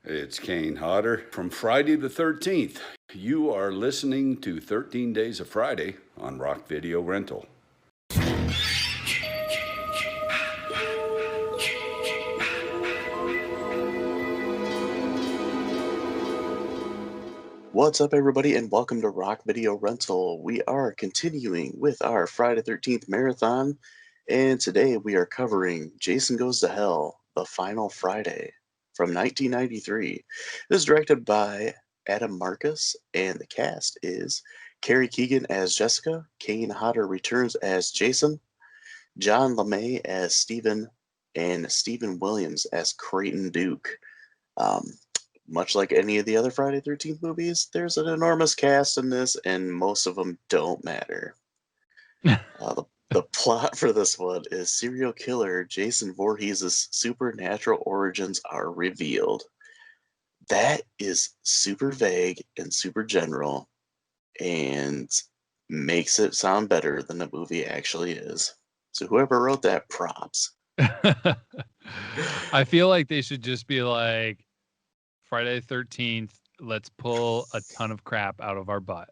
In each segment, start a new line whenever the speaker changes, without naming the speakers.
It's Kane Hodder from Friday the 13th. You are listening to 13 Days of Friday on Rock Video Rental.
What's up, everybody, and welcome to Rock Video Rental. We are continuing with our Friday 13th marathon, and today we are covering Jason Goes to Hell, The Final Friday from 1993. This is directed by Adam Marcus, and the cast is Carrie Keegan as Jessica, Kane Hodder returns as Jason, John LeMay as Stephen, and Stephen Williams as Creighton Duke. Um, Much like any of the other Friday 13th movies, there's an enormous cast in this, and most of them don't matter. The plot for this one is serial killer Jason Voorhees' supernatural origins are revealed. That is super vague and super general, and makes it sound better than the movie actually is. So whoever wrote that, props.
I feel like they should just be like, Friday the 13th, let's pull a ton of crap out of our butt.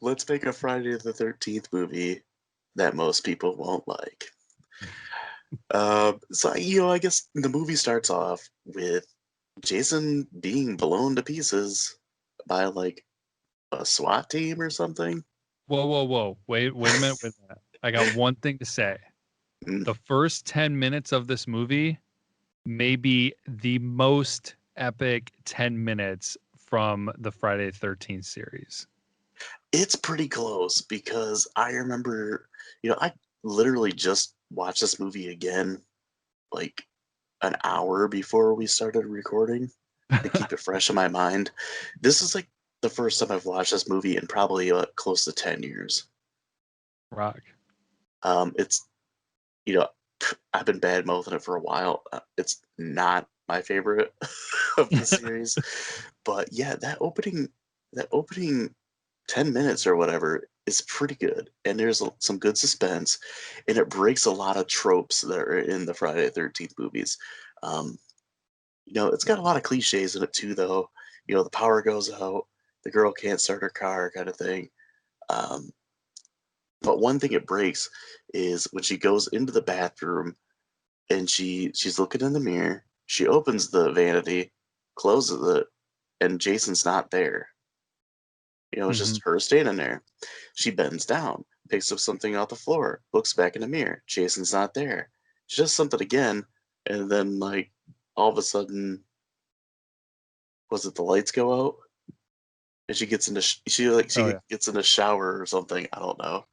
Let's make a Friday the 13th movie that most people won't like. I guess the movie starts off with Jason being blown to pieces by like a SWAT team or something.
Whoa. Wait a minute. I got one thing to say.
Mm.
The first 10 minutes of this movie may be the most epic 10 minutes from the Friday the 13th series.
It's pretty close because I remember, I literally just watched this movie again like an hour before we started recording to keep it fresh in my mind. This is like the first time I've watched this movie in probably close to 10 years.
Rock.
It's, I've been bad mouthing it for a while. It's not my favorite of the series, but yeah, that opening 10 minutes or whatever is pretty good, and there's some good suspense, and it breaks a lot of tropes that are in the Friday the 13th movies. Um, it's got a lot of cliches in it too, though. The power goes out, the girl can't start her car, kind of thing. Um, but one thing it breaks is when she goes into the bathroom and she's looking in the mirror. She opens the vanity, closes it, and Jason's not there. It's just her standing there. She bends down, picks up something off the floor, looks back in the mirror. Jason's not there. She does something again, and then like all of a sudden, was it the lights go out? And she gets into gets in the shower or something. I don't know,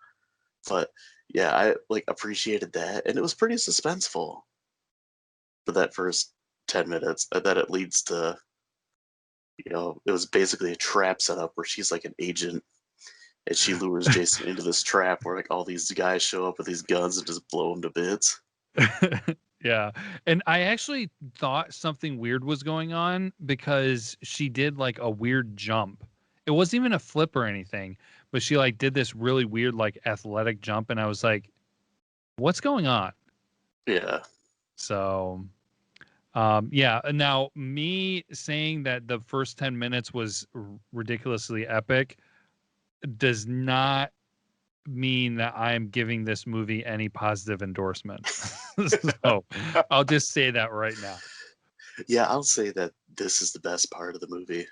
but yeah, I like appreciated that, and it was pretty suspenseful for that first 10 minutes, and then it leads to it was basically a trap setup where she's like an agent and she lures Jason into this trap where like all these guys show up with these guns and just blow him to bits.
Yeah. And I actually thought something weird was going on because she did like a weird jump. It wasn't even a flip or anything, but she like did this really weird like athletic jump, and I was like, what's going on?
Yeah.
So yeah, now me saying that the first 10 minutes was ridiculously epic does not mean that I'm giving this movie any positive endorsement. So I'll just say that right now.
Yeah, I'll say that this is the best part of the movie.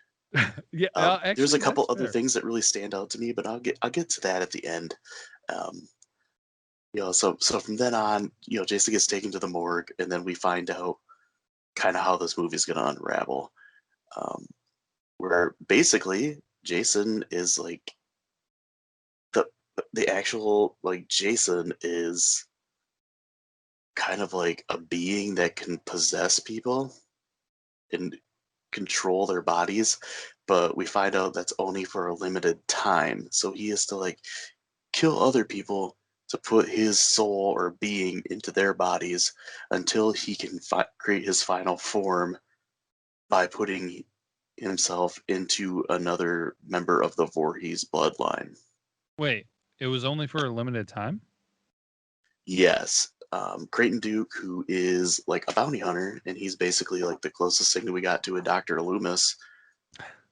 Yeah,
There's a
actually,
couple
that's
other
fair.
things that really stand out to me, but I'll get to that at the end. Um, so from then on, Jason gets taken to the morgue, and then we find out kind of how this movie is going to unravel. Where basically Jason is like the the actual like Jason is kind of like a being that can possess people and control their bodies, but we find out that's only for a limited time. So he has to like kill other people to put his soul or being into their bodies until he can create his final form by putting himself into another member of the Voorhees bloodline.
Wait, it was only for a limited time?
Yes. Creighton Duke, who is like a bounty hunter, and he's basically like the closest thing that we got to a Dr. Loomis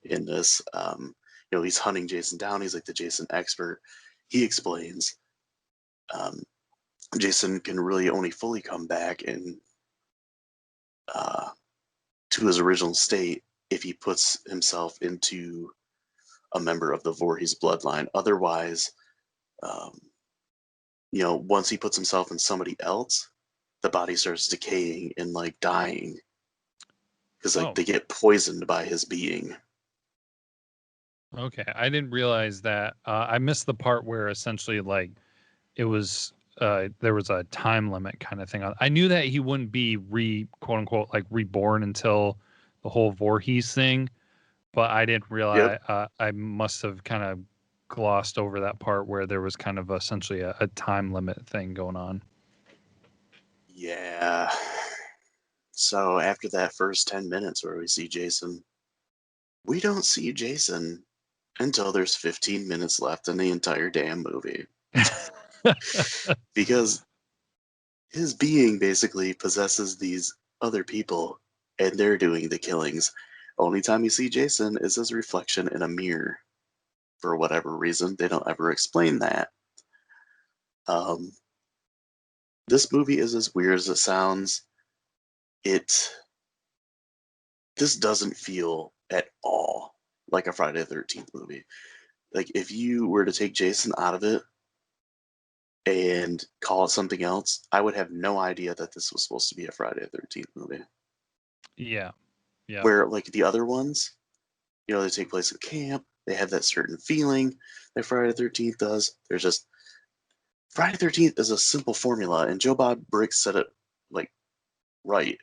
in this. He's hunting Jason down. He's like the Jason expert. He explains Jason can really only fully come back and to his original state if he puts himself into a member of the Voorhees bloodline. Otherwise, once he puts himself in somebody else, the body starts decaying and like dying because they get poisoned by his being.
Okay, I didn't realize that. I missed the part where essentially like it was there was a time limit kind of thing. I knew that he wouldn't be quote unquote like reborn until the whole Voorhees thing, but I didn't realize. I must have kind of glossed over that part where there was kind of essentially a time limit thing going on.
Yeah. So after that first 10 minutes where we see Jason, we don't see Jason until there's 15 minutes left in the entire damn movie. Because his being basically possesses these other people and they're doing the killings. Only time you see Jason is his reflection in a mirror. For whatever reason, they don't ever explain that. This movie is as weird as it sounds. This doesn't feel at all like a Friday the 13th movie. Like if you were to take Jason out of it and call it something else, I would have no idea that this was supposed to be a Friday the 13th movie.
Yeah.
Where like the other ones, they take place in camp. They have that certain feeling that Friday the 13th does. There's just Friday the 13th is a simple formula, and Joe Bob Briggs said it like right.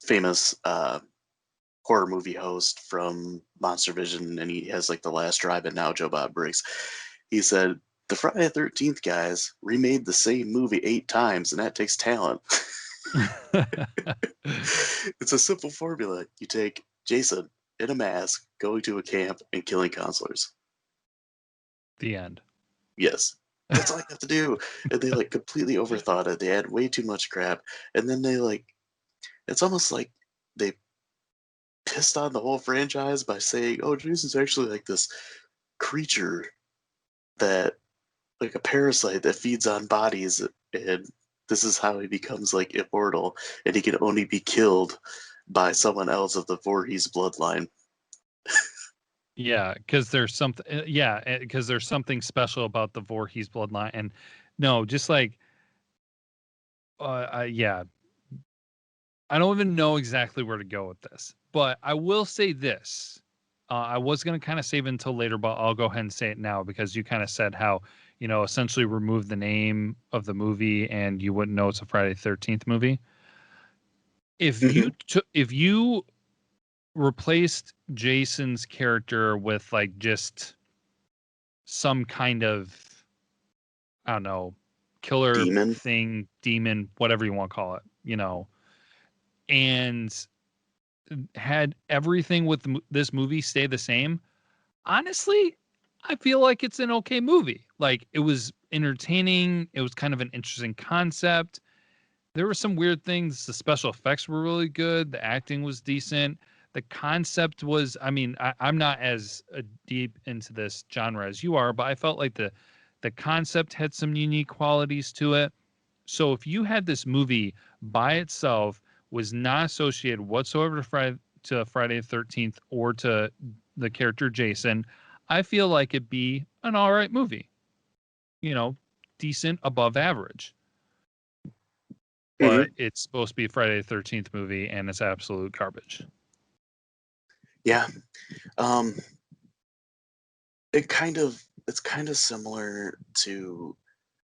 Famous horror movie host from Monster Vision, and he has like The Last Drive, and now Joe Bob Briggs. He said the Friday the 13th guys remade the same movie 8 times, and that takes talent. It's a simple formula. You take Jason in a mask going to a camp and killing counselors.
The end.
Yes. That's all you have to do. And they like completely overthought it. They had way too much crap. And then they like, it's almost like they pissed on the whole franchise by saying, oh, Jason's actually like this creature that, like a parasite that feeds on bodies. And this is how he becomes like immortal. And he can only be killed by someone else of the Voorhees bloodline.
Yeah, because there's something. Because there's something special about the Voorhees bloodline, and no, just like, I don't even know exactly where to go with this, but I will say this. I was gonna kind of save it until later, but I'll go ahead and say it now because you kind of said how essentially remove the name of the movie and you wouldn't know it's a Friday the 13th movie. If you replaced Jason's character with like just some kind of, I don't know, killer demon, whatever you want to call it, and had everything with this movie stay the same, honestly, I feel like it's an okay movie. Like it was entertaining. It was kind of an interesting concept. There were some weird things. The special effects were really good. The acting was decent. The concept was, I'm not as deep into this genre as you are, but I felt like the concept had some unique qualities to it. So if you had this movie by itself, was not associated whatsoever to Friday the 13th or to the character Jason, I feel like it'd be an all right movie. Decent, above average. But it's supposed to be a Friday the 13th movie, and it's absolute garbage.
Yeah. It's kind of similar to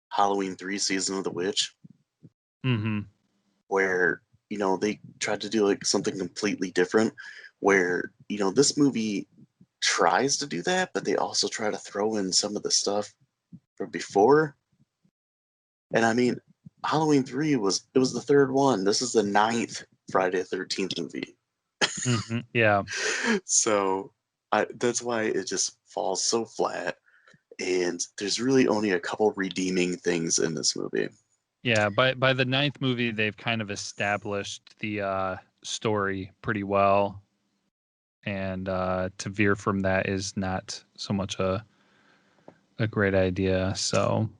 Halloween 3 Season of the Witch.
Mm-hmm.
Where, they tried to do like something completely different where, this movie tries to do that, but they also try to throw in some of the stuff from before. And Halloween 3 was the 3rd one. This is the 9th Friday the 13th movie.
Mm-hmm. Yeah.
So that's why it just falls so flat. and there's really only a couple redeeming things in this movie.
Yeah, by the ninth movie, they've kind of established the story pretty well, and to veer from that is not so much a great idea. So,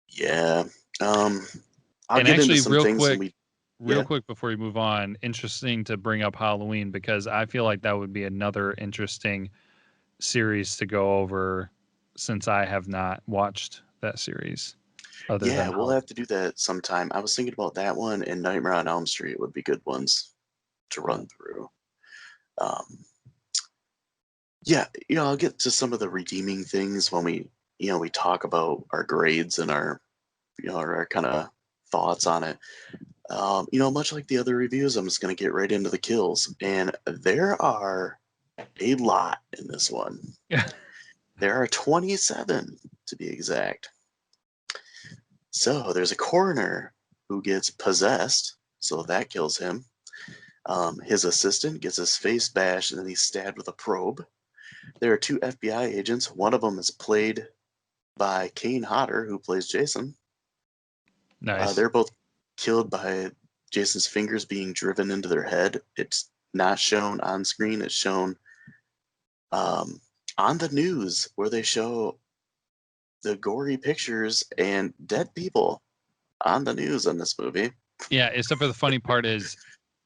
Yeah. I'll
and
get into
actually,
some things when we.
real
Yeah.
quick before we move on, interesting to bring up Halloween because I feel like that would be another interesting series to go over since I have not watched that series other
Yeah,
than
we'll
Halloween.
have to do that sometime. I was thinking about that one and Nightmare on Elm Street would be good ones to run through. Um, yeah, I'll get to some of the redeeming things when we talk about our grades and our kind of thoughts on it. Much like the other reviews, I'm just going to get right into the kills. And there are a lot in this one. There are 27 to be exact. So there's a coroner who gets possessed, so that kills him. His assistant gets his face bashed and then he's stabbed with a probe. There are 2 FBI agents. One of them is played by Kane Hodder, who plays Jason.
Nice.
They're both killed by Jason's fingers being driven into their head. It's not shown on screen. It's shown on the news where they show the gory pictures and dead people on the news in this movie.
Yeah, except for the funny part is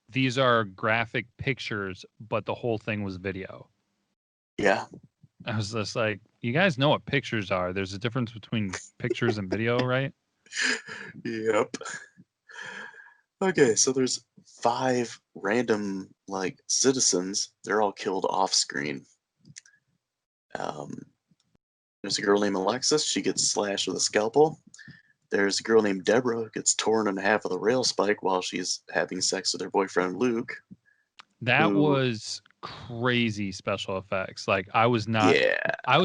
these are graphic pictures, but the whole thing was video.
Yeah.
I was just like, you guys know what pictures are. There's a difference between pictures and video, right?
Yep. Okay, so there's 5 random citizens. They're all killed off screen. There's a girl named Alexis. She gets slashed with a scalpel. There's a girl named Deborah who gets torn in half with a rail spike while she's having sex with her boyfriend Luke.
That
Who,
was crazy special effects. Like I was
yeah.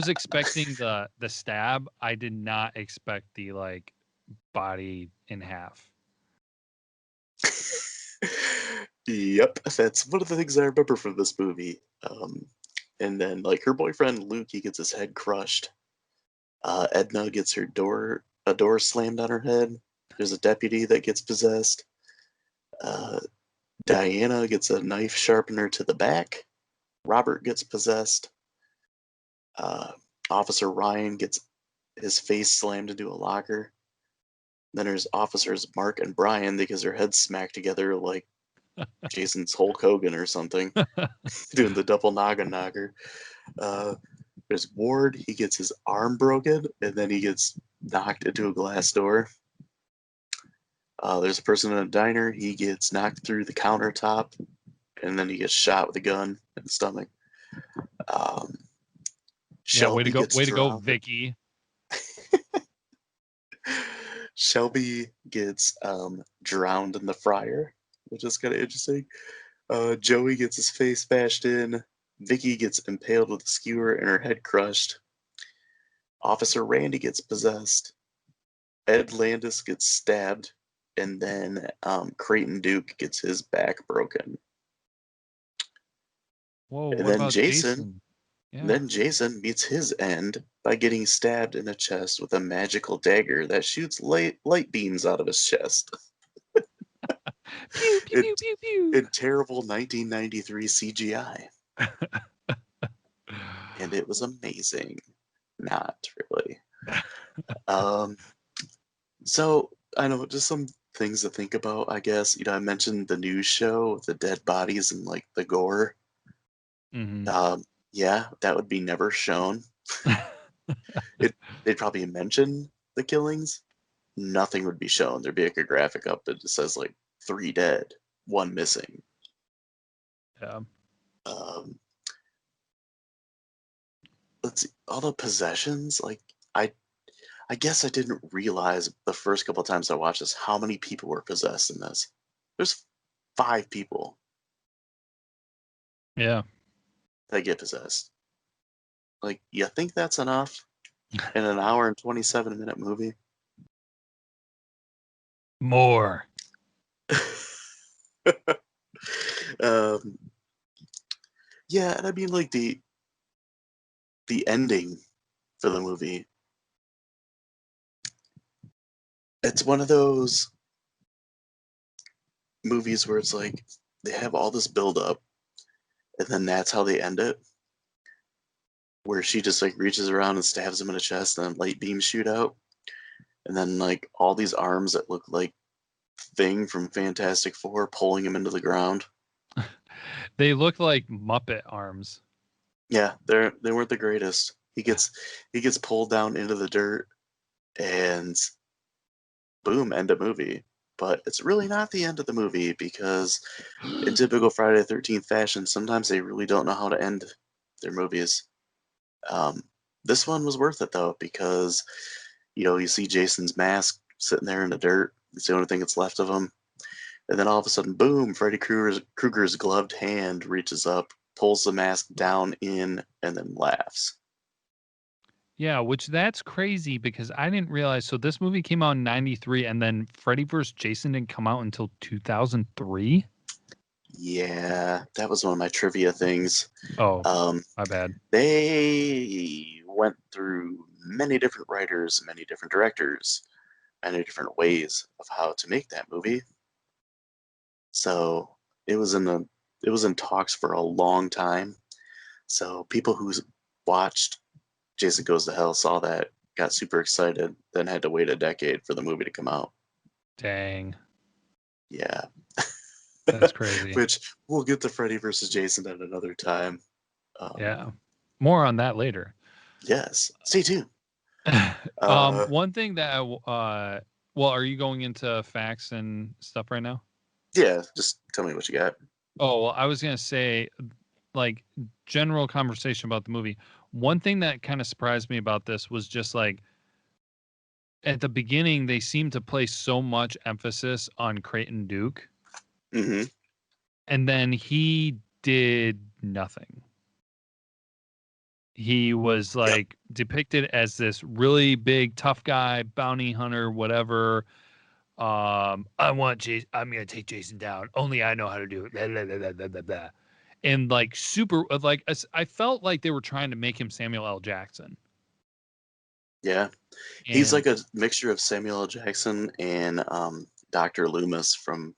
expecting the stab. I did not expect the body in half.
Yep, that's one of the things I remember from this movie. And then her boyfriend Luke, he gets his head crushed. Edna gets a door slammed on her head. There's a deputy that gets possessed. Diana gets a knife sharpener to the back. Robert gets possessed. Officer Ryan gets his face slammed into a locker. Then there's officers Mark and Brian because their heads smacked together like Jason's Hulk Hogan or something, doing the double noggin knocker. There's Ward. He gets his arm broken and then he gets knocked into a glass door. There's a person in a diner. He gets knocked through the countertop and then he gets shot with a gun in the stomach.
Yeah, way to
Shelby
go,
gets
way to go,
drowned.
Vicky.
Shelby gets drowned in the fryer, which is kind of interesting. Joey gets his face bashed in. Vicky gets impaled with a skewer and her head crushed. Officer Randy gets possessed. Ed Landis gets stabbed. And then Creighton Duke gets his back broken.
Whoa,
And
what
then
about Jason? Yeah.
Then Jason meets his end by getting stabbed in the chest with a magical dagger that shoots light beams out of his chest.
Pew, pew,
in,
pew, pew, pew.
in terrible 1993 CGI. And it was amazing. Not really. So I know just some things to think about, I guess. I mentioned the news show with the dead bodies and the gore.
Mhm.
Yeah, that would be never shown. They'd probably mention the killings. Nothing would be shown. There'd be a graphic up that just says 3 dead, 1 missing.
Yeah.
Let's see, all the possessions. I guess I didn't realize the first couple of times I watched this how many people were possessed in this. There's 5 people
Yeah.
that get possessed. You think that's enough in an hour and 27-minute movie?
More.
Yeah, and I mean the ending for the movie It's one of those movies where it's like they have all this build up, and then that's how they end it. Where she just like reaches around and stabs him in the chest, and then light beams shoot out, and then like all these arms that look like Thing from Fantastic Four pulling him into the ground.
They look like Muppet arms.
Yeah, they weren't the greatest. He gets pulled down into the dirt, and boom, end of movie. But it's really not the end of the movie because, in typical Friday the 13th fashion, sometimes they really don't know how to end their movies. This one was worth it though because, you see Jason's mask sitting there in the dirt. It's the only thing that's left of him. And then all of a sudden, boom, Freddy Krueger's gloved hand reaches up, pulls the mask down in, and then laughs.
Yeah, which that's crazy because I didn't realize. So this movie came out in 93 and then Freddy vs. Jason didn't come out until 2003.
Yeah, that was one of my trivia things.
Oh, my bad.
They went through many different writers, many different directors, many different ways of how to make that movie. So it was in talks for a long time. So people who watched Jason Goes to Hell saw that, got super excited, then had to wait a decade for the movie to come out.
Dang.
Yeah.
That's crazy.
Which we'll get to Freddy versus Jason at another time.
Yeah. More on that later.
Yes. Stay tuned. Uh,
One thing that well, are you going into facts and stuff right now?
yeah, just tell me what you got.
Oh, well, I was gonna say, like, general conversation about the movie. One thing that kind of surprised me about this was just like at the beginning they seemed to place so much emphasis on Creighton Duke,
Hmm.
and then he did nothing. He was
Yep.
like depicted as this really big tough guy, bounty hunter, whatever. I'm gonna take Jason down. Only I know how to do it. Blah, blah, blah, blah, blah, blah, blah. And like super, I felt like they were trying to make him Samuel L. Jackson.
Yeah. He's
And
like a mixture of Samuel L. Jackson and Dr. Loomis from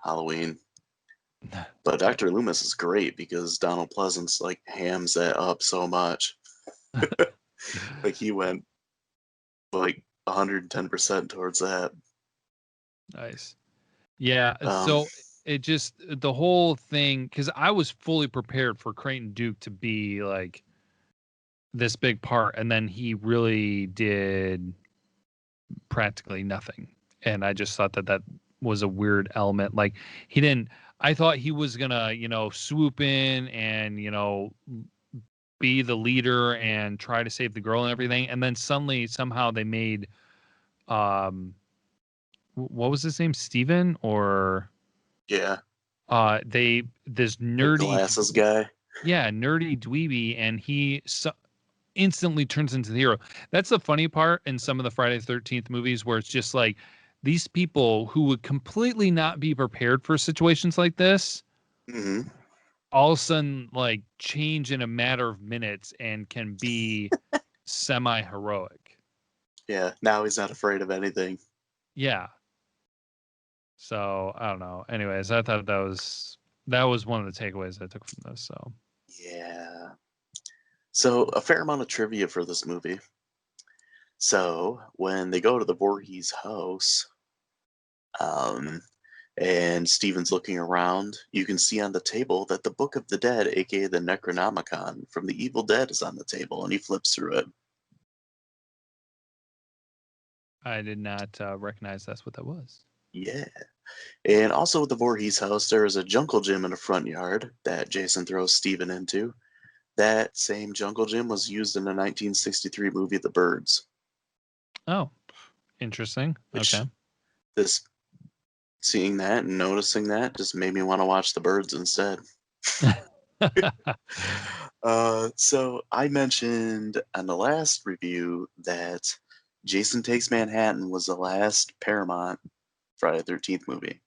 Halloween. But Dr. Loomis is great because Donald Pleasance like hams that up so much. Like he went like 110% towards that.
nice. Yeah.
Um,
So it just the whole thing because I was fully prepared for Creighton Duke to be like this big part, and then he really did practically nothing. And I just thought that that was a weird element. Like he didn't. I thought he was gonna, swoop in and be the leader and try to save the girl and everything. And then suddenly, somehow, they made what was his name, Steven, or
yeah,
this
the
nerdy,
glasses guy.
nerdy dweeby, and he instantly turns into the hero. That's the funny part in some of the Friday the 13th movies where it's just like these people who would completely not be prepared for situations like this
Hmm.
all of a sudden like change in a matter of minutes and can be semi-heroic.
Yeah, now he's not afraid of anything.
Yeah. So I don't know. Anyways, I thought that was one of the takeaways I took from this. So
Yeah. So a fair amount of trivia for this movie. So when they go to the Voorhees house, um, and Steven's looking around, you can see on the table that the Book of the Dead, aka the Necronomicon from the Evil Dead, is on the table, and he flips through it.
I did not recognize that's what that was.
Yeah. And also with the Voorhees house, there is a jungle gym in the front yard that Jason throws Steven into. That same jungle gym was used in the 1963 movie The Birds,
Oh, interesting.
which
Okay.
this seeing that and noticing that just made me want to watch The Birds instead. So I mentioned on the last review that Jason Takes Manhattan was the last Paramount Friday the 13th movie.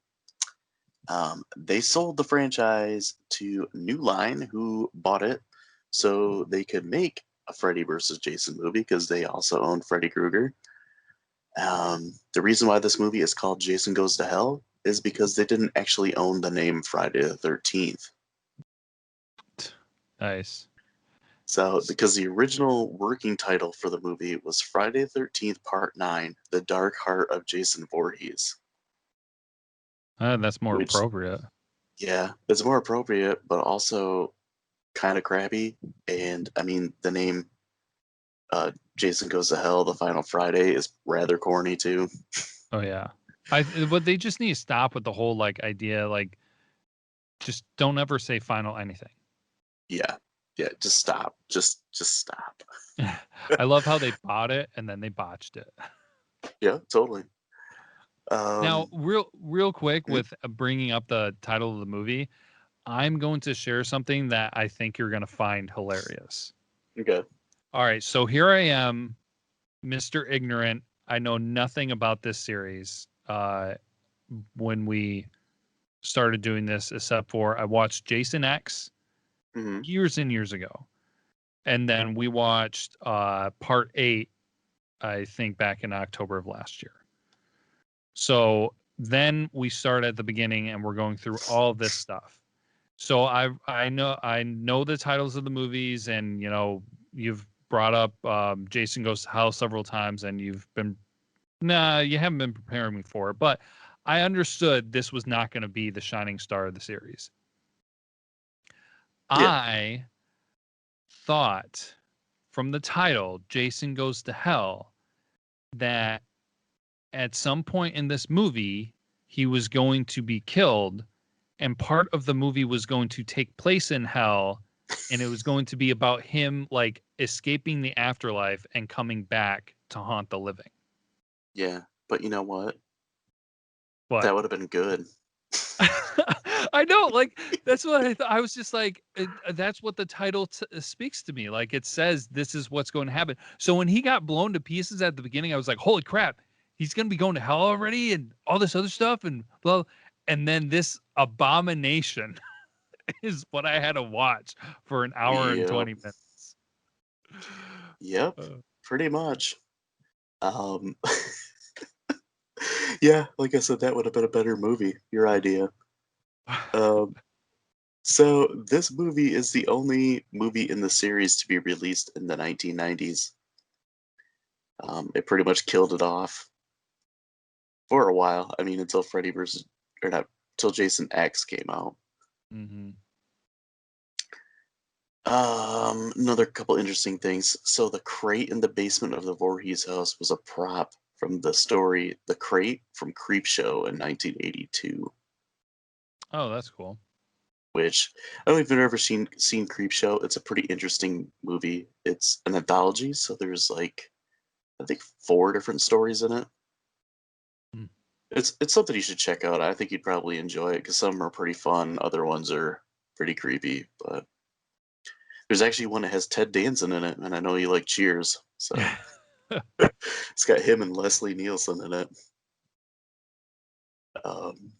They sold the franchise to New Line, who bought it so they could make a Freddy versus Jason movie because they also owned Freddy Krueger. The reason why this movie is called Jason Goes to Hell is because they didn't actually own the name Friday the 13th.
Nice.
So, because the original working title for the movie was Friday the 13th Part 9, The Dark Heart of Jason Voorhees.
That's more
Which,
appropriate.
yeah, it's more appropriate, but also kind of crappy. And I mean, the name Jason Goes to Hell, The Final Friday is rather corny too.
Oh yeah. But they just need to stop with the whole like idea, like just don't ever say final anything.
Yeah, yeah, just stop. Just stop.
I love how they bought it and then they botched it.
Yeah, totally.
Now, real quick
Mhm.
with bringing up the title of the movie, I'm going to share something that I think you're going to find hilarious.
Okay.
All right, so here I am, Mr. Ignorant. I know nothing about this series. When we started doing this, except for I watched Jason X
Hmm.
years and years ago, and then we watched Part 8, I think, back in October of last year. So then we start at the beginning, and we're going through all of this stuff. So I know the titles of the movies, and you know you've brought up Jason Goes to Hell several times, and you haven't been preparing me for it, but I understood this was not going to be the shining star of the series.
Yeah.
I thought from the title Jason Goes to Hell that at some point in this movie he was going to be killed, and part of the movie was going to take place in hell, and it was going to be about him like escaping the afterlife and coming back to haunt the living.
Yeah, but you know what?
But
That would have been good.
I know, like that's what I was just like. That's what the title speaks to me. Like it says this is what's going to happen. So when he got blown to pieces at the beginning, I was like, "Holy crap, he's going to be going to hell already," and all this other stuff, and blah. And then this abomination is what I had to watch for an hour and
Yep.
20 minutes.
Yep.
Uh,
Pretty much. Um, yeah, like I said, that would have been a better movie. Your idea. Um, so this movie is the only movie in the series to be released in the 1990s. It pretty much killed it off for a while. I mean, until Freddy versus, or not, until Jason X came out.
mm-hmm.
Another couple interesting things. So the crate in the basement of the Voorhees house was a prop from the story The Crate from Creepshow in 1982.
Oh, that's cool.
Which I don't know if you've ever seen Creepshow. It's a pretty interesting movie. It's an anthology, so there's like I think 4 different stories in it.
Mm.
It's something you should check out. I think you'd probably enjoy it because some are pretty fun, other ones are pretty creepy. But there's actually one that has Ted Danson in it, and I know you like Cheers, so it's got him and Leslie Nielsen in it. Um,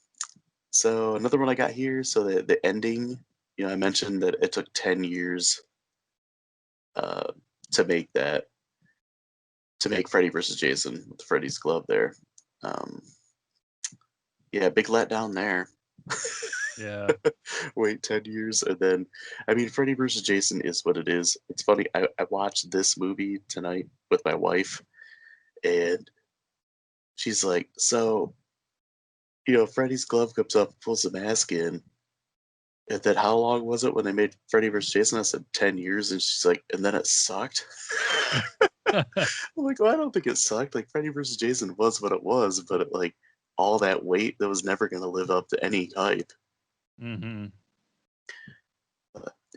so another one I got here. So the ending, I mentioned that it took 10 years uh, to make that to make Freddy versus Jason with Freddy's glove there. Um, yeah, big letdown there.
Yeah.
Wait 10 years and then, I mean, Freddy versus Jason is what it is. It's funny. I watched this movie tonight with my wife, and she's like, "So, Freddy's glove comes up, pulls the mask in, and then how long was it when they made Freddy vs. Jason?" I said 10 years, and she's like, "And then it sucked." I'm like, "Well, I don't think it sucked. Like Freddy vs. Jason was what it was, but like all that weight that was never going to live up to any hype."
Mm-hmm.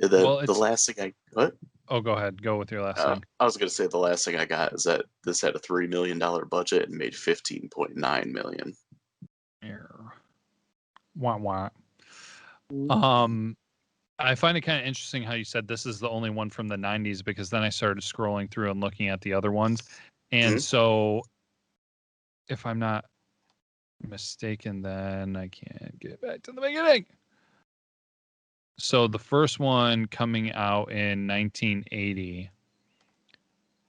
And then
Well,
the
it's
last thing what?
oh, go ahead. Go with your last thing.
I was going to say the last thing I got is that this had a $3 million budget and made 15.9 million.
Err. Wah wah.
Mm.
I find it kind of interesting how you said this is the only one from the 90s, because then I started scrolling through and looking at the other ones. And
Mhm.
so if I'm not mistaken, then I can't get back to the beginning. So the first one coming out in 1980,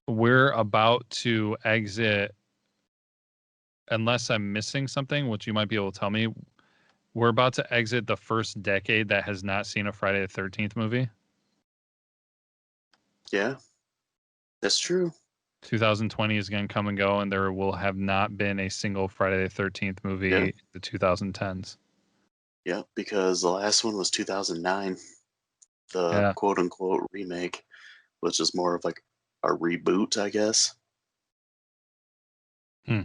we're about to exit unless I'm missing something, which you might be able to tell me, we're about to exit the first decade that has not seen a Friday the 13th movie.
Yeah, that's true.
2020 is going to come and go, and there will have not been a single Friday the 13th movie
Yeah.
in the 2010s.
Yeah, because the last one was 2009, the
Yeah.
quote unquote remake, which is more of like a reboot, I guess.
Hmm.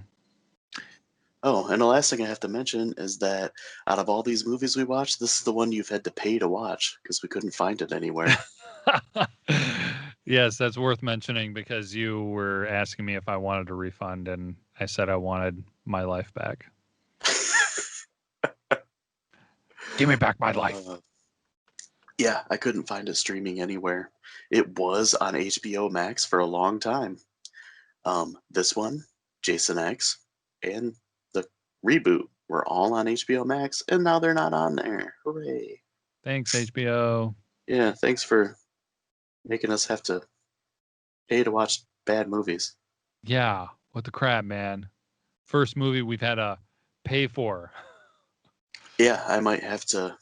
Oh, and the last thing I have to mention is that out of all these movies we watched, this is the one you've had to pay to watch because we couldn't find it anywhere.
Yes, that's worth mentioning because you were asking me if I wanted a refund, and I said I wanted my life back. Give me back my life.
Yeah, I couldn't find it streaming anywhere. It was on HBO Max for a long time. This one, Jason X, and the reboot were all on HBO Max, and now they're not on there. Hooray!
Thanks, HBO.
Yeah, thanks for making us have to pay to watch bad movies.
Yeah, what the crap, man. First movie we've had to pay for.
Yeah, I might have to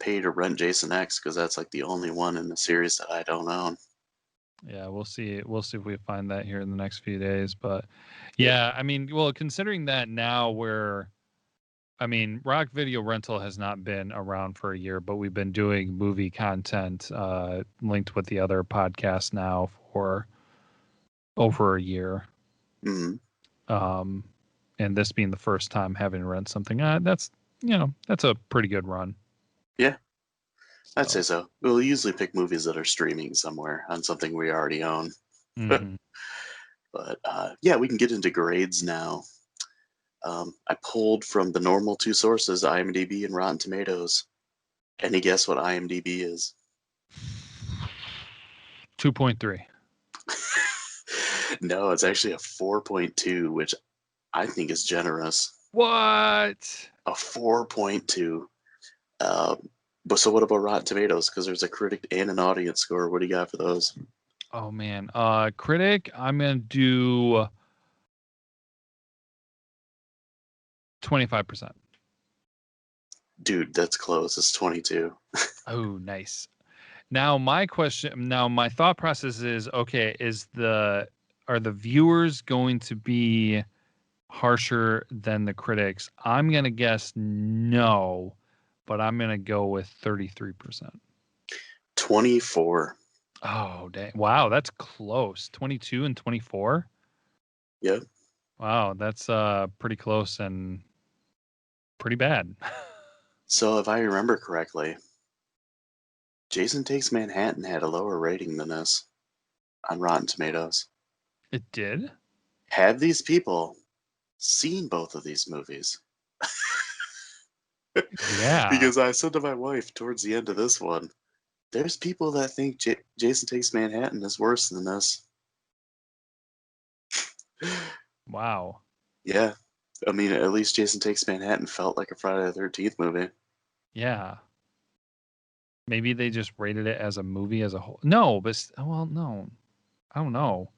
pay to rent Jason X because that's like the only one in the series that I don't own.
Yeah, we'll see. We'll see if we find that here in the next few days. But yeah, I mean, well, considering that now Rock Video Rental has not been around for a year, but we've been doing movie content linked with the other podcasts now for over a year.
Mhm.
And this being the first time having to rent something, that's a pretty good run.
Yeah, I'd
So.
say so. We'll usually pick movies that are streaming somewhere on something we already own.
Mhm.
But yeah, we can get into grades now. I pulled from the normal two sources, IMDb and Rotten Tomatoes. Any guess what IMDb is?
2.3.
No, it's actually a 4.2, which I think is generous.
What?
A 4.2. But so what about Rotten Tomatoes? Because there's a critic and an audience score. What do you got for those?
Oh man. Critic, I'm gonna do 25%.
Dude, that's close. It's 22.
Oh, nice. Now my thought process is, okay, are the viewers going to be harsher than the critics? I'm gonna guess no, but I'm gonna go with 33%.
24.
Oh, dang. Wow, that's close. 22 and 24?
Yep.
Wow, that's pretty close and pretty bad.
So if I remember correctly, Jason Takes Manhattan had a lower rating than this on Rotten Tomatoes.
It did?
Have these people seen both of these movies?
Yeah.
Because I said to my wife towards the end of this one, there's people that think Jason Takes Manhattan is worse than this.
Wow.
Yeah. I mean, at least Jason Takes Manhattan felt like a Friday the 13th movie.
Yeah. Maybe they just rated it as a movie as a whole. No, but well, no. I don't know.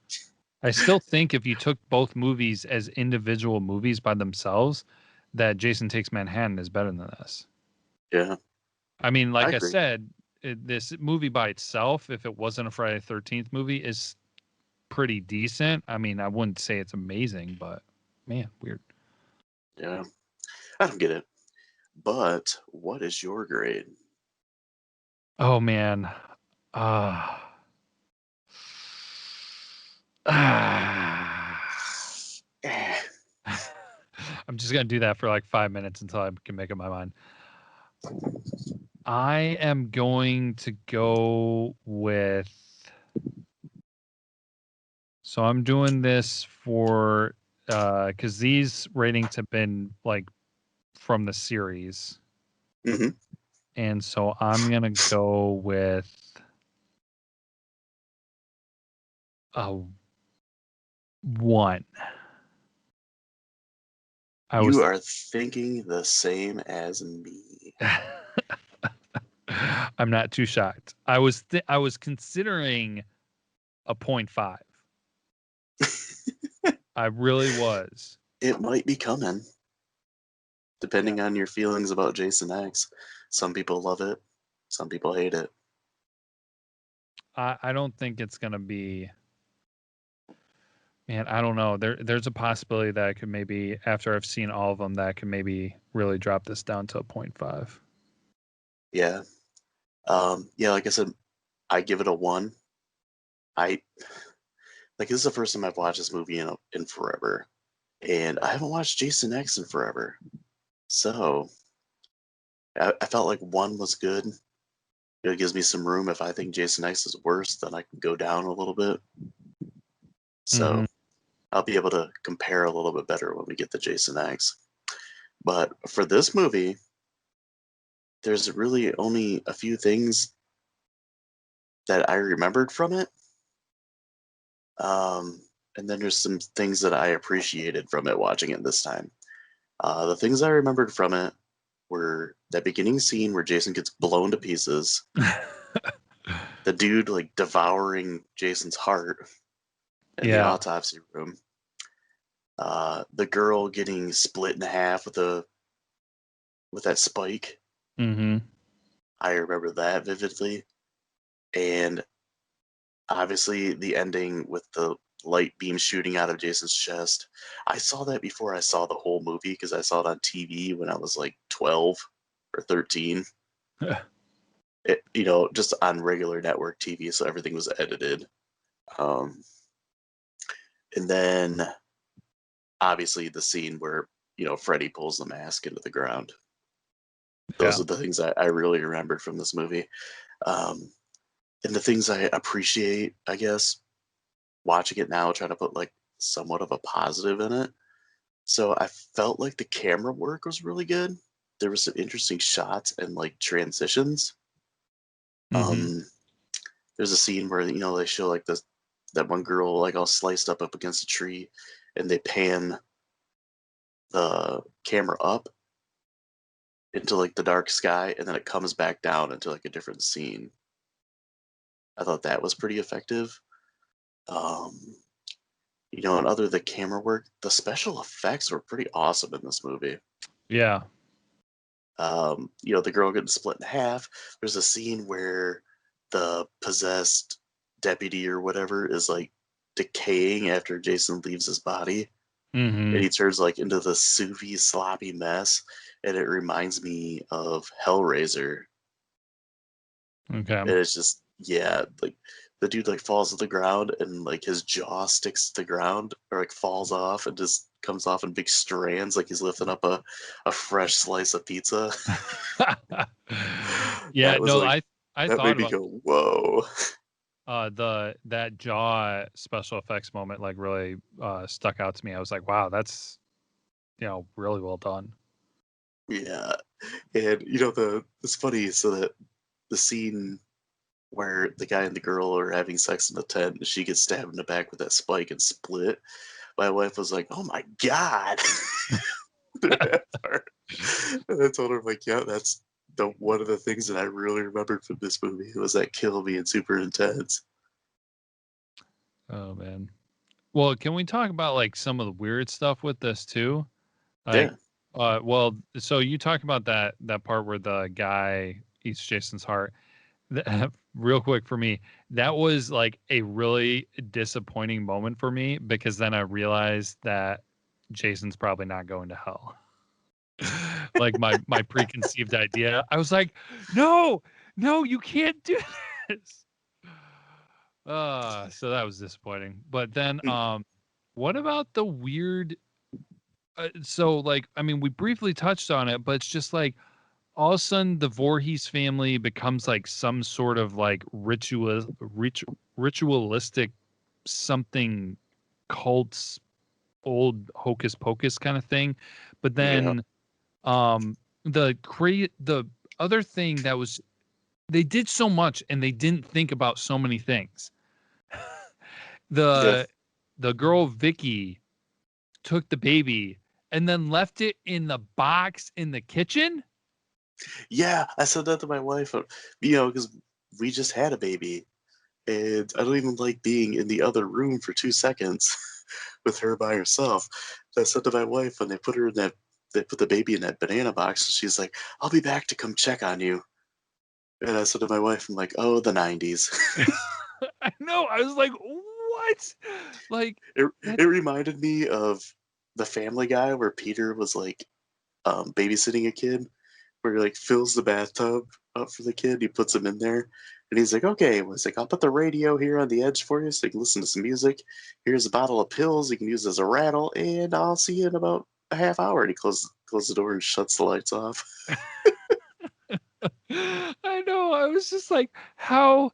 I still think if you took both movies as individual movies by themselves, that Jason Takes Manhattan is better than this.
Yeah.
I mean,
I
like I
agree.
said, this movie by itself, if it wasn't a Friday the 13th movie, is pretty decent. I mean, I wouldn't say it's amazing, but man, weird.
Yeah. I don't get it. But what is your grade?
Oh man. Ah.
Eh.
I'm just gonna do that for like 5 minutes until I can make up my mind. I am going to go with. So I'm doing this for because these ratings have been like from the series,
Mhm.
and so I'm gonna go with a 1.
You are thinking the same as me.
I'm not too shocked. I was considering a 0.5. I really was.
It might be coming, depending on your feelings about Jason X. Some people love it, some people hate it.
I don't think it's gonna be. Man, I don't know. There's a possibility that I could maybe, after I've seen all of them, that I could maybe really drop this down to a 0.5.
Yeah. Yeah, like I said, I give it a 1. I like this is the first time I've watched this movie in forever, and I haven't watched Jason X in forever. So I felt like 1 was good. It gives me some room. If I think Jason X is worse, then I can go down a little bit.
Mm-hmm.
So I'll be able to compare a little bit better when we get to Jason X. But for this movie, there's really only a few things that I remembered from it. And then there's some things that I appreciated from it watching it this time. The things I remembered from it were that beginning scene where Jason gets blown to pieces, the dude like devouring Jason's heart in the
Yeah.
autopsy room, the girl getting split in half with that spike.
Mm-hmm.
I remember that vividly, and obviously the ending with the light beam shooting out of Jason's chest. I saw that before I saw the whole movie because I saw it on TV when I was like 12 or 13. Just on regular network TV, so everything was edited. Um, and then obviously the scene where Freddy pulls the mask into the ground.
Yeah.
Those are the things I really remembered from this movie. Um, and the things I appreciate, I guess, watching it now, trying to put like somewhat of a positive in it. So I felt like the camera work was really good. There were some interesting shots and like transitions.
Mm-hmm.
Um, there's a scene where they show like this that one girl like all sliced up against a tree, and they pan the camera up into like the dark sky, and then it comes back down into like a different scene. I thought that was pretty effective. Um, and other the camera work, the special effects were pretty awesome in this movie.
Yeah.
The girl getting split in half. There's a scene where the possessed deputy or whatever is like decaying after Jason leaves his body,
Mm-hmm.
and he turns like into the soupy, sloppy mess, and it reminds me of Hellraiser.
Okay.
And it's just like the dude like falls to the ground and like his jaw sticks to the ground or like falls off and just comes off in big strands like he's lifting up a fresh slice of pizza.
Yeah,
That was
no,
like
I
that
thought
made me
about
go, whoa.
that jaw special effects moment like really stuck out to me. I was like, wow, that's really well done.
Yeah. And it's funny, so that the scene where the guy and the girl are having sex in the tent and she gets stabbed in the back with that spike and split, my wife was like, oh my god. That part. And I told her, like, yeah, that's one of the things that I really remembered from this movie was that kill being super intense.
Oh man. Well, can we talk about like some of the weird stuff with this too? Like,
Yeah.
well, so you talk about that part where the guy eats Jason's heart. Real quick for me, that was like a really disappointing moment for me because then I realized that Jason's probably not going to hell. Like my preconceived idea, I was like, no, you can't do this. So that was disappointing. But then,
Mm.
what about the weird? So like, I mean, we briefly touched on it, but it's just like all of a sudden the Voorhees family becomes like some sort of like ritualistic something cults, old hocus pocus kind of thing. But
Yeah.
then the other thing that was they did so much and they didn't think about so many things.
Yeah.
The girl Vicky took the baby and then left it in the box in the kitchen.
Yeah. I said that to my wife, because we just had a baby and I don't even like being in the other room for 2 seconds. with her by herself. I said to my wife when they put the baby in that banana box, and she's like, "I'll be back to come check on you." And I said to my wife, I'm like, "Oh, the '90s."
I know. I was like, what? Like
It
that's
reminded me of the Family Guy where Peter was like babysitting a kid, where he like fills the bathtub up for the kid, he puts him in there, and he's like, "Okay," well, he's like, "I'll put the radio here on the edge for you so you can listen to some music. Here's a bottle of pills you can use as a rattle, and I'll see you in about a half hour." And he closes the door and shuts the lights off.
I know. I was just like, how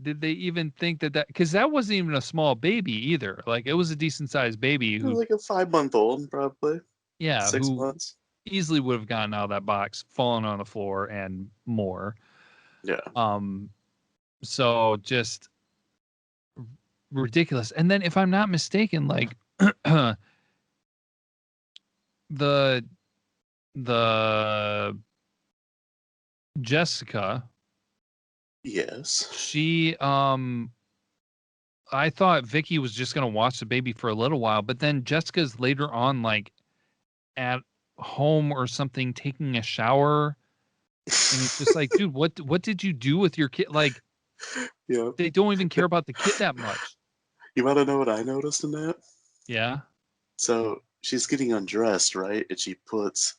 did they even think that because that wasn't even a small baby either. Like it was a decent sized baby who
Like a 5-month-old, probably
yeah,
six
who
months.
easily would have gotten out of that box, fallen on the floor and more.
Yeah.
So just ridiculous. And then if I'm not mistaken, like the the Jessica,
Yes.
she I thought Vicky was just gonna watch the baby for a little while, but then Jessica's later on like at home or something taking a shower, and it's just like, dude, what did you do with your kid? Like
Yeah.
they don't even care about the kid that much.
You want to know what I noticed in that?
Yeah.
So she's getting undressed, right? And she puts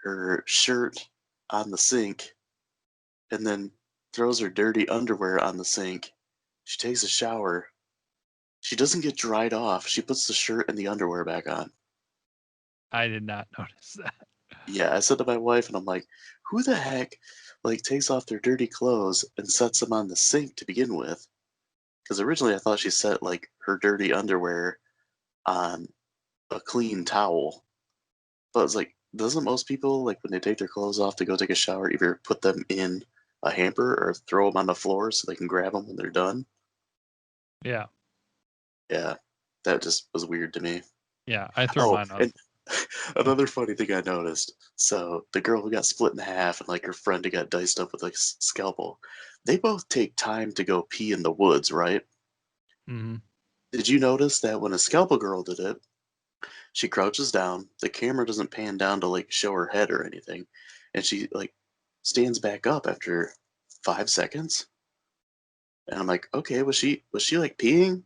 her shirt on the sink and then throws her dirty underwear on the sink. She takes a shower. She doesn't get dried off. She puts the shirt and the underwear back on.
I did not notice that.
Yeah, I said to my wife, and I'm like, who the heck like takes off their dirty clothes and sets them on the sink to begin with? Because originally I thought she set like her dirty underwear on a clean towel. But it's like, doesn't most people like when they take their clothes off to go take a shower, either put them in a hamper or throw them on the floor so they can grab them when they're done?
Yeah.
Yeah, that just was weird to me.
Yeah. I throw
Oh,
mine up.
and another funny thing I noticed. So the girl who got split in half and like her friend who got diced up with like scalpel, they both take time to go pee in the woods, right?
Mm-hmm.
Did you notice that when a scalpel girl did it, she crouches down, the camera doesn't pan down to like show her head or anything, and she like stands back up after 5 seconds? And I'm like, okay, was she like peeing?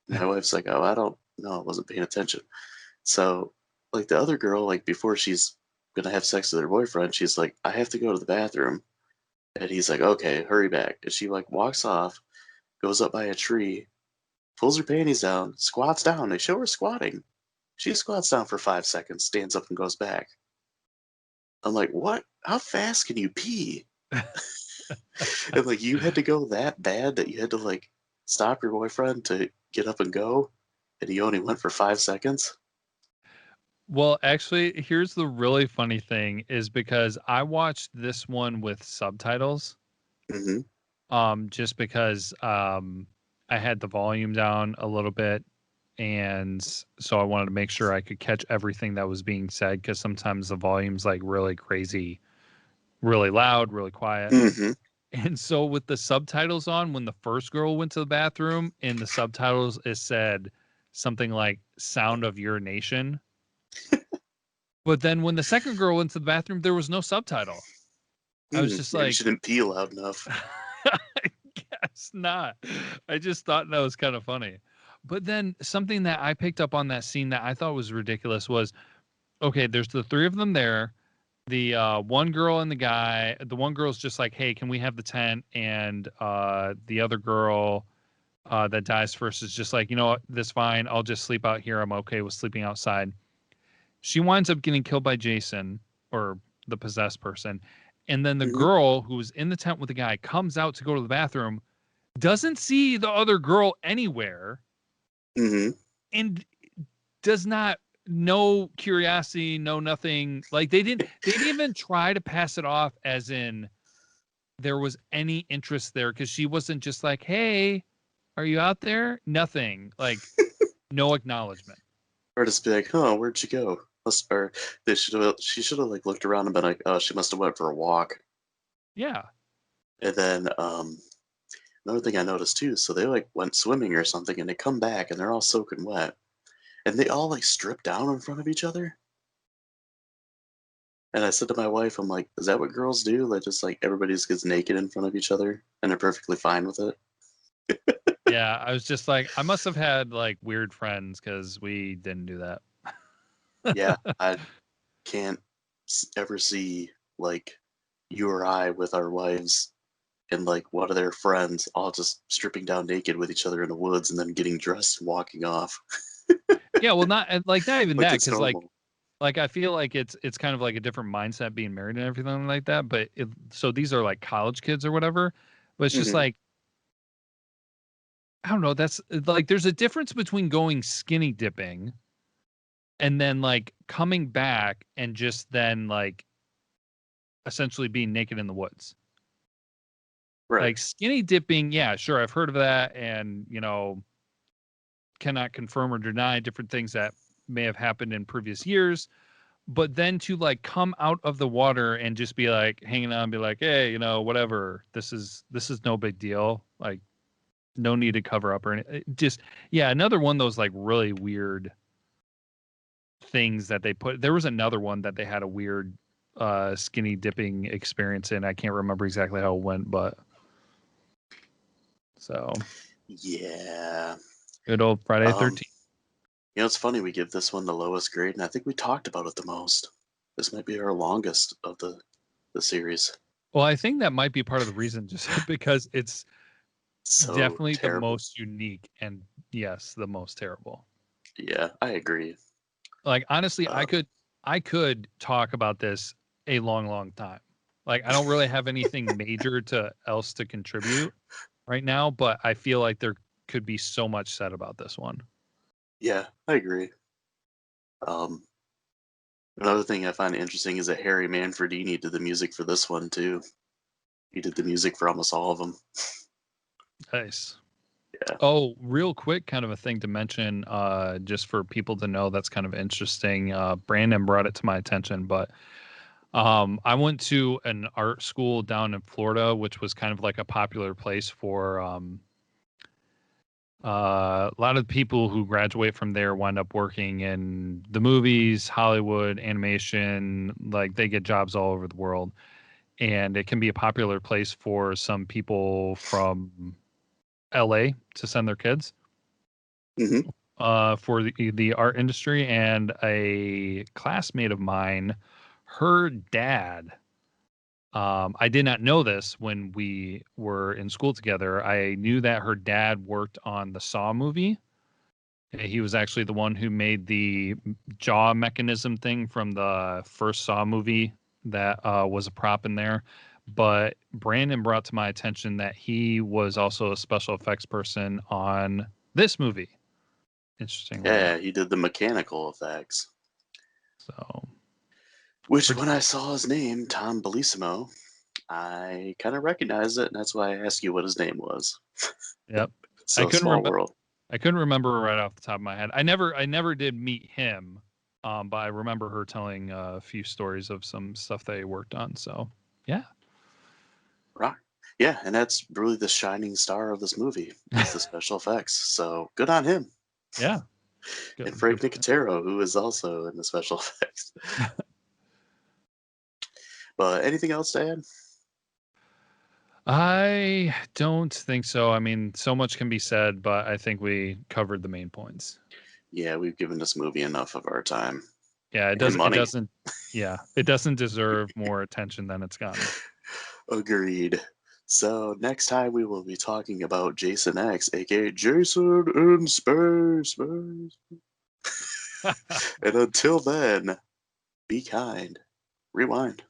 My wife's like, oh, I don't know, I wasn't paying attention. So like the other girl, like before she's gonna have sex with her boyfriend, she's like, I have to go to the bathroom. And he's like, okay, hurry back. And she like walks off, goes up by a tree, pulls her panties down, squats down. They show her squatting. She squats down for 5 seconds, stands up and goes back. I'm like, what? How fast can you pee? And like you had to go that bad that you had to like stop your boyfriend to get up and go, and he only went for 5 seconds.
Well, actually, here's the really funny thing is because I watched this one with subtitles,
Hmm.
just because I had the volume down a little bit, and so I wanted to make sure I could catch everything that was being said because sometimes the volume's like really crazy, really loud, really quiet.
Hmm.
And so with the subtitles on, when the first girl went to the bathroom, in the subtitles it said something like "sound of urination." But then when the second girl went to the bathroom, there was no subtitle. I was just
Maybe
like,
she didn't pee loud enough.
I guess not. I just thought that was kind of funny. But then something that I picked up on that scene that I thought was ridiculous was, okay, there's the three of them there. The one girl and the guy, the one girl's just like, hey, can we have the tent? And the other girl that dies first is just like, you know what, that's fine. I'll just sleep out here. I'm okay with sleeping outside. She winds up getting killed by Jason or the possessed person. And then the
Hmm.
girl who was in the tent with the guy comes out to go to the bathroom, doesn't see the other girl anywhere,
Hmm.
and does not no curiosity, no nothing. Like they didn't even try to pass it off as in there was any interest there because she wasn't just like, hey, are you out there? Nothing. Like no acknowledgement.
Or just be like, huh, where'd she go? Or she should have like looked around and been like, oh, she must have went for a walk.
Yeah.
And then Another thing I noticed too, so they like went swimming or something and they come back and they're all soaking wet. And they all like strip down in front of each other. And I said to my wife, I'm like, is that what girls do? Like just like everybody just gets naked in front of each other and they're perfectly fine with it.
Yeah, I was just like, I must have had like weird friends because we didn't do that.
Yeah, I can't ever see like you or I with our wives and like one of their friends all just stripping down naked with each other in the woods and then getting dressed and walking off.
Yeah, well, not even
Like
that,
it's
because
normal.
like I feel like it's kind of like a different mindset being married and everything like that. But so these are like college kids or whatever. But it's just
Hmm.
like, I don't know. That's like there's a difference between going skinny dipping and then like coming back and just then like essentially being naked in the woods.
Right.
Like skinny dipping, yeah, sure, I've heard of that, and cannot confirm or deny different things that may have happened in previous years. But then to like come out of the water and just be like hanging out and be like, hey, whatever, this is no big deal. Like no need to cover up or anything. Just yeah, another one of those like really weird things that they put. There was another one that they had a weird skinny dipping experience in. I can't remember exactly how it went, but so
Yeah.
good old Friday the
Um,
13th.
it's funny we give this one the lowest grade, and I think we talked about it the most. This might be our longest of the series.
Well, I think that might be part of the reason, just because it's
So
definitely the
terrible.
most unique and yes, the most terrible.
Yeah, I agree.
Like honestly, I
Uh,
could I could talk about this a long, long time. Like I don't really have anything major to else to contribute right now, but I feel like there could be so much said about this one.
yeah, I agree. Um, Another thing I find interesting is that Harry Manfredini did the music for this one too. He did the music for almost all of them.
Nice.
Yeah.
Oh, real quick, kind of a thing to mention, just for people to know that's kind of interesting. Brandon brought it to my attention, but I went to an art school down in Florida, which was kind of like a popular place for a lot of people who graduate from there wind up working in the movies, Hollywood, animation, like they get jobs all over the world. And it can be a popular place for some people from LA to send their kids
Hmm.
for the art industry. And a classmate of mine, her dad, I did not know this when we were in school together. I knew that her dad worked on the Saw movie. He was actually the one who made the jaw mechanism thing from the first Saw movie that was a prop in there. But Brandon brought to my attention that he was also a special effects person on this movie, interestingly
Yeah,
enough.
he did the mechanical effects.
So,
Which,
pretty
when I
cool.
saw his name, Tom Bellissimo, I kind of recognized it, and that's why I asked you what his name was.
Yep.
It's
I
a
couldn't
small
remember.
world.
I couldn't remember right off the top of my head. I never did meet him, but I remember her telling a few stories of some stuff they worked on. So, yeah.
Right. Yeah, and that's really the shining star of this movie is the special effects. So good on him.
Yeah.
And
Good.
Frank
Good for him.
Nicotero, who is also in the special effects. But anything else to add?
I don't think so. I mean, so much can be said, but I think we covered the main points.
Yeah, we've given this movie enough of our time
Yeah, it
and
does. It
money.
doesn't. Yeah, it doesn't deserve more attention than it's gotten.
Agreed. So next time we will be talking about Jason X, aka Jason in Space. And until then, be kind. Rewind.